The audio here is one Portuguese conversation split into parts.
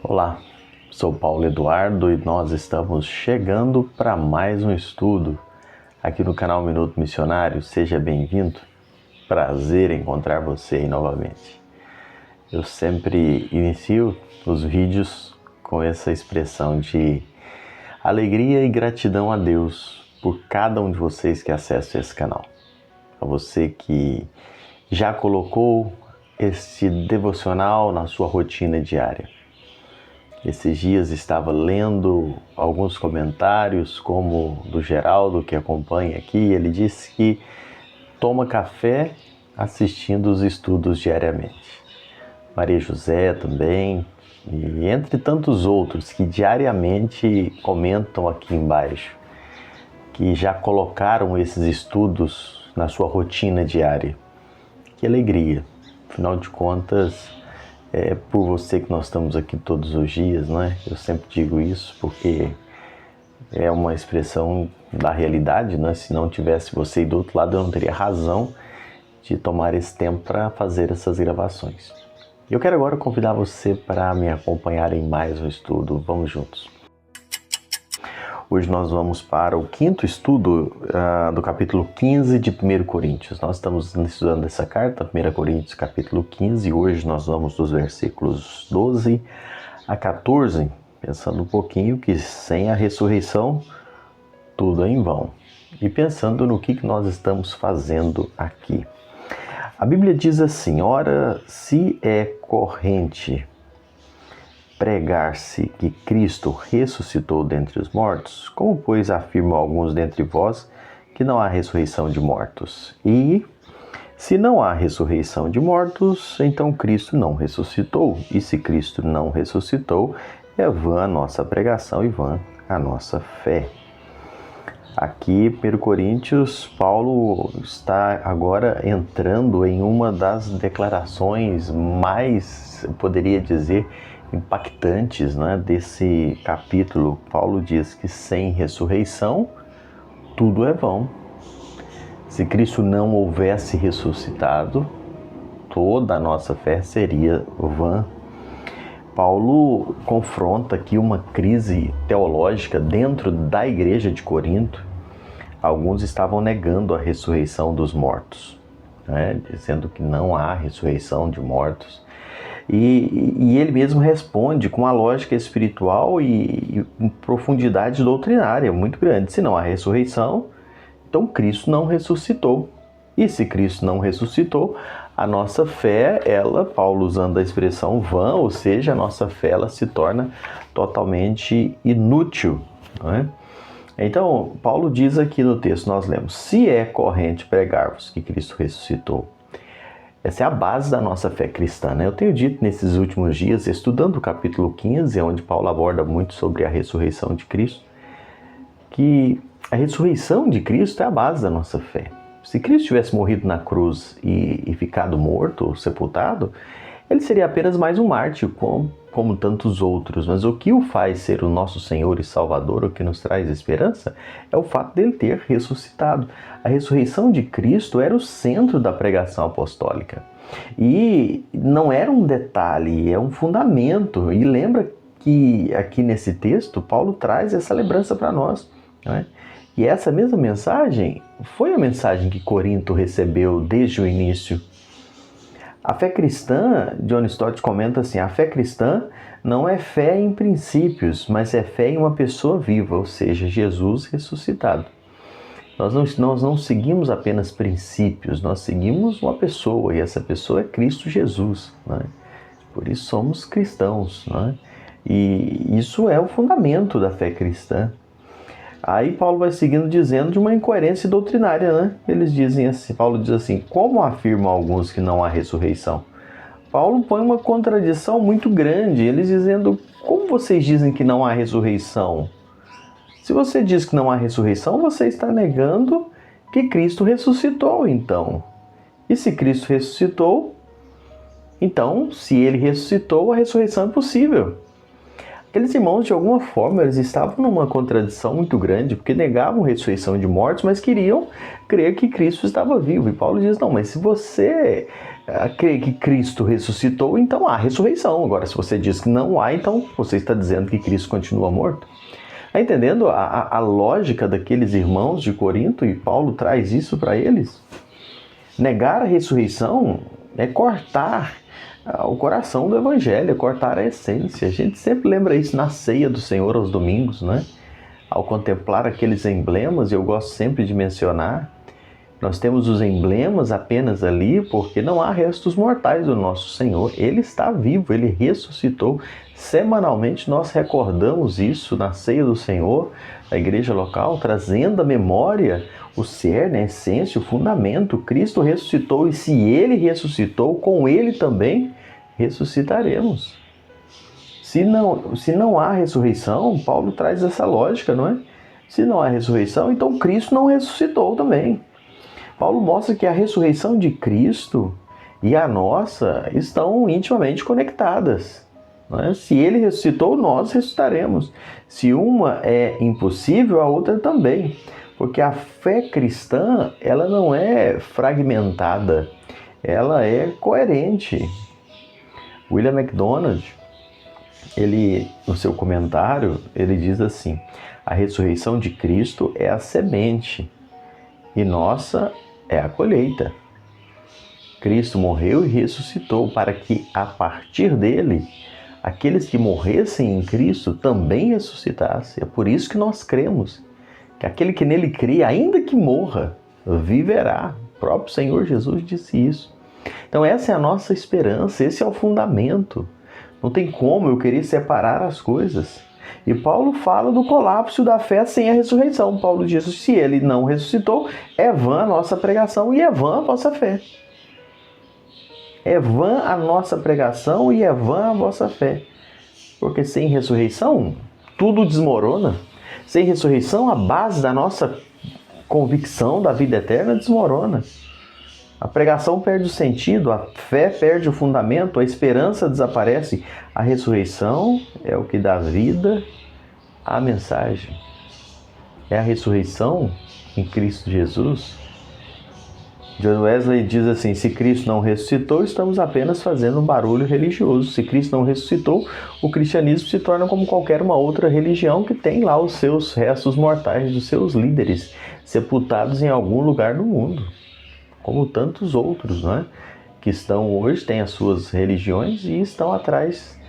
Olá, sou Paulo Eduardo e nós estamos chegando para mais um estudo aqui no canal Minuto Missionário. Seja bem-vindo, prazer em encontrar você aí novamente. Eu sempre inicio os vídeos com essa expressão de alegria e gratidão a Deus por cada um de vocês que acessa esse canal. A você que já colocou esse devocional na sua rotina diária. Esses dias estava lendo alguns comentários, como do Geraldo, que acompanha aqui. Ele disse que toma café assistindo os estudos diariamente. Maria José também, e entre tantos outros que diariamente comentam aqui embaixo, que já colocaram esses estudos na sua rotina diária. Que alegria! Afinal de contas, é por você que nós estamos aqui todos os dias, não é? Eu sempre digo isso porque é uma expressão da realidade, né? Se não tivesse você aí do outro lado, eu não teria razão de tomar esse tempo para fazer essas gravações. Eu quero agora convidar você para me acompanhar em mais um estudo. Vamos juntos. Hoje nós vamos para o quinto estudo do capítulo 15 de 1 Coríntios. Nós estamos estudando essa carta, 1 Coríntios capítulo 15, e hoje nós vamos dos versículos 12 a 14, pensando um pouquinho que sem a ressurreição tudo é em vão. E pensando no que nós estamos fazendo aqui. A Bíblia diz assim: ora, se é corrente pregar-se que Cristo ressuscitou dentre os mortos, como, pois, afirmam alguns dentre vós que não há ressurreição de mortos? E, se não há ressurreição de mortos, então Cristo não ressuscitou. E se Cristo não ressuscitou, é vã a nossa pregação e vã a nossa fé. Aqui, 1 Coríntios, Paulo está agora entrando em uma das declarações mais, eu poderia dizer, impactantes, né, desse capítulo. Paulo diz que sem ressurreição tudo é vão. Se Cristo não houvesse ressuscitado, toda a nossa fé seria vã. Paulo confronta aqui uma crise teológica dentro da igreja de Corinto. Alguns estavam negando a ressurreição dos mortos, né, dizendo que não há ressurreição de mortos. E ele mesmo responde com uma lógica espiritual e profundidade doutrinária muito grande. Se não há ressurreição, então Cristo não ressuscitou. E se Cristo não ressuscitou, a nossa fé, Paulo usando a expressão vã, ou seja, a nossa fé ela se torna totalmente inútil, não é? Então, Paulo diz aqui no texto, nós lemos: se é corrente pregar-vos que Cristo ressuscitou. Essa é a base da nossa fé cristã, né? Eu tenho dito nesses últimos dias, estudando o capítulo 15, onde Paulo aborda muito sobre a ressurreição de Cristo, que a ressurreição de Cristo é a base da nossa fé. Se Cristo tivesse morrido na cruz e ficado morto ou sepultado, ele seria apenas mais um mártir, como tantos outros. Mas o que o faz ser o nosso Senhor e Salvador, o que nos traz esperança, é o fato dele ter ressuscitado. A ressurreição de Cristo era o centro da pregação apostólica. E não era um detalhe, é um fundamento. E lembra que aqui nesse texto, Paulo traz essa lembrança para nós, não é? E essa mesma mensagem foi a mensagem que Corinto recebeu desde o início. A fé cristã, John Stott comenta assim: a fé cristã não é fé em princípios, mas é fé em uma pessoa viva, ou seja, Jesus ressuscitado. Nós não seguimos apenas princípios, nós seguimos uma pessoa, e essa pessoa é Cristo Jesus, não é? Por isso somos cristãos, não é? E isso é o fundamento da fé cristã. Aí Paulo vai seguindo dizendo de uma incoerência doutrinária, né? Eles dizem assim, Paulo diz assim: como afirmam alguns que não há ressurreição? Paulo põe uma contradição muito grande, eles dizendo: como vocês dizem que não há ressurreição? Se você diz que não há ressurreição, você está negando que Cristo ressuscitou, então. E se Cristo ressuscitou, então, se ele ressuscitou, a ressurreição é possível. Aqueles irmãos, de alguma forma, eles estavam numa contradição muito grande, porque negavam a ressurreição de mortos, mas queriam crer que Cristo estava vivo. E Paulo diz, não, mas se você crê que Cristo ressuscitou, então há ressurreição. Agora, se você diz que não há, então você está dizendo que Cristo continua morto. Está entendendo a lógica daqueles irmãos de Corinto? E Paulo traz isso para eles? Negar a ressurreição é cortar o coração do evangelho, é cortar a essência. A gente sempre lembra isso na ceia do Senhor aos domingos, né? Ao contemplar aqueles emblemas, eu gosto sempre de mencionar, nós temos os emblemas apenas ali porque não há restos mortais do nosso Senhor. Ele está vivo, Ele ressuscitou. Semanalmente nós recordamos isso na ceia do Senhor, a igreja local, trazendo à memória o cerne, a essência, o fundamento. Cristo ressuscitou e se Ele ressuscitou, com Ele também ressuscitaremos. Se não há ressurreição, Paulo traz essa lógica, não é? Se não há ressurreição, então Cristo não ressuscitou também. Paulo mostra que a ressurreição de Cristo e a nossa estão intimamente conectadas. Não é? Se Ele ressuscitou, nós ressuscitaremos. Se uma é impossível, a outra também. Porque a fé cristã, ela não é fragmentada, ela é coerente. William MacDonald, ele, no seu comentário, ele diz assim: a ressurreição de Cristo é a semente e nossa é a colheita. Cristo morreu e ressuscitou para que, a partir dele, aqueles que morressem em Cristo também ressuscitassem. É por isso que nós cremos que aquele que nele crê, ainda que morra, viverá. O próprio Senhor Jesus disse isso. Então essa é a nossa esperança, esse é o fundamento. Não tem como eu querer separar as coisas. E Paulo fala do colapso da fé sem a ressurreição. Paulo diz, se ele não ressuscitou, é vã a nossa pregação e é vã a vossa fé. É vã a nossa pregação e é vã a vossa fé. Porque sem ressurreição, tudo desmorona. Sem ressurreição, a base da nossa convicção da vida eterna desmorona. A pregação perde o sentido, a fé perde o fundamento, a esperança desaparece. A ressurreição é o que dá vida à mensagem. É a ressurreição em Cristo Jesus. John Wesley diz assim, se Cristo não ressuscitou, estamos apenas fazendo um barulho religioso. Se Cristo não ressuscitou, o cristianismo se torna como qualquer uma outra religião que tem lá os seus restos mortais, dos seus líderes, sepultados em algum lugar do mundo. Como tantos outros, não é? Que estão hoje, têm as suas religiões e estão atrás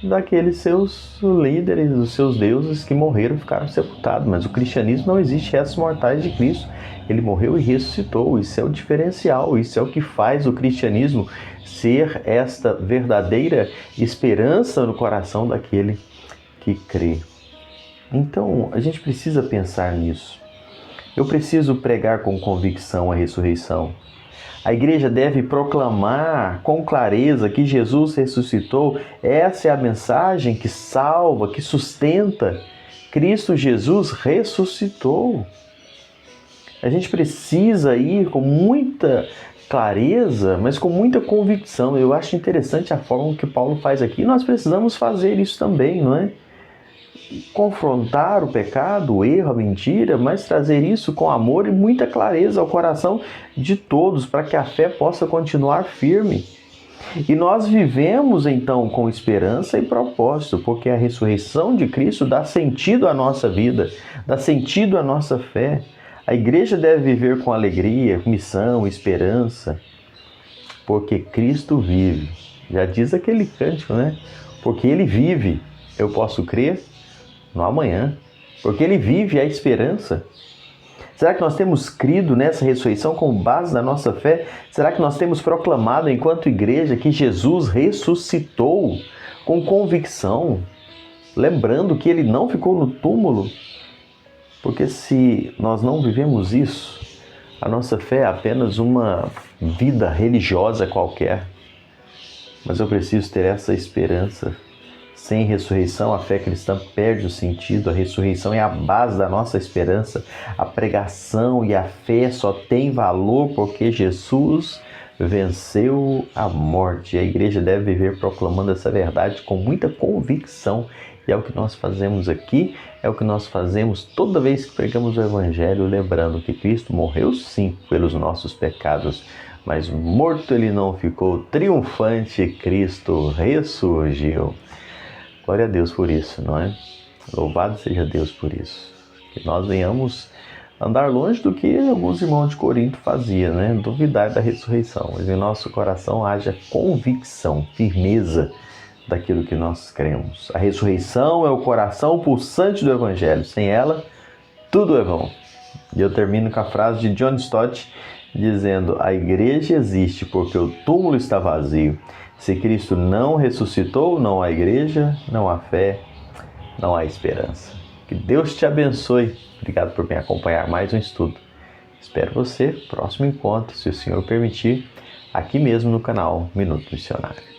daqueles seus líderes, dos seus deuses que morreram e ficaram sepultados. Mas o cristianismo não existe restos mortais de Cristo. Ele morreu e ressuscitou. Isso é o diferencial, isso é o que faz o cristianismo ser esta verdadeira esperança no coração daquele que crê. Então, a gente precisa pensar nisso. Eu preciso pregar com convicção a ressurreição. A igreja deve proclamar com clareza que Jesus ressuscitou. Essa é a mensagem que salva, que sustenta. Cristo Jesus ressuscitou. A gente precisa ir com muita clareza, mas com muita convicção. Eu acho interessante a forma que Paulo faz aqui. Nós precisamos fazer isso também, não é? Confrontar o pecado, o erro, a mentira, mas trazer isso com amor e muita clareza ao coração de todos, para que a fé possa continuar firme. E nós vivemos então com esperança e propósito, porque a ressurreição de Cristo dá sentido à nossa vida, dá sentido à nossa fé. A igreja deve viver com alegria, missão, esperança, porque Cristo vive. Já diz aquele cântico, né? Porque Ele vive, eu posso crer no amanhã, porque Ele vive a esperança. Será que nós temos crido nessa ressurreição como base da nossa fé? Será que nós temos proclamado enquanto igreja que Jesus ressuscitou com convicção, lembrando que Ele não ficou no túmulo? Porque se nós não vivemos isso, a nossa fé é apenas uma vida religiosa qualquer. Mas eu preciso ter essa esperança. Sem ressurreição, a fé cristã perde o sentido. A ressurreição é a base da nossa esperança. A pregação e a fé só têm valor porque Jesus venceu a morte. A igreja deve viver proclamando essa verdade com muita convicção E é o que nós fazemos aqui, é o que nós fazemos toda vez que pregamos o Evangelho, lembrando que Cristo morreu sim pelos nossos pecados, mas morto ele não ficou, triunfante Cristo ressurgiu. Glória a Deus por isso, não é? Louvado seja Deus por isso. Que nós venhamos andar longe do que alguns irmãos de Corinto faziam, né? Duvidar da ressurreição, mas em nosso coração haja convicção, firmeza daquilo que nós cremos. A ressurreição é o coração pulsante do Evangelho. Sem ela, tudo é vão. E eu termino com a frase de John Stott, dizendo: a igreja existe porque o túmulo está vazio. Se Cristo não ressuscitou, não há igreja, não há fé, não há esperança. Que Deus te abençoe. Obrigado por me acompanhar mais um estudo. Espero você, próximo encontro, se o Senhor permitir, aqui mesmo no canal Minuto Missionário.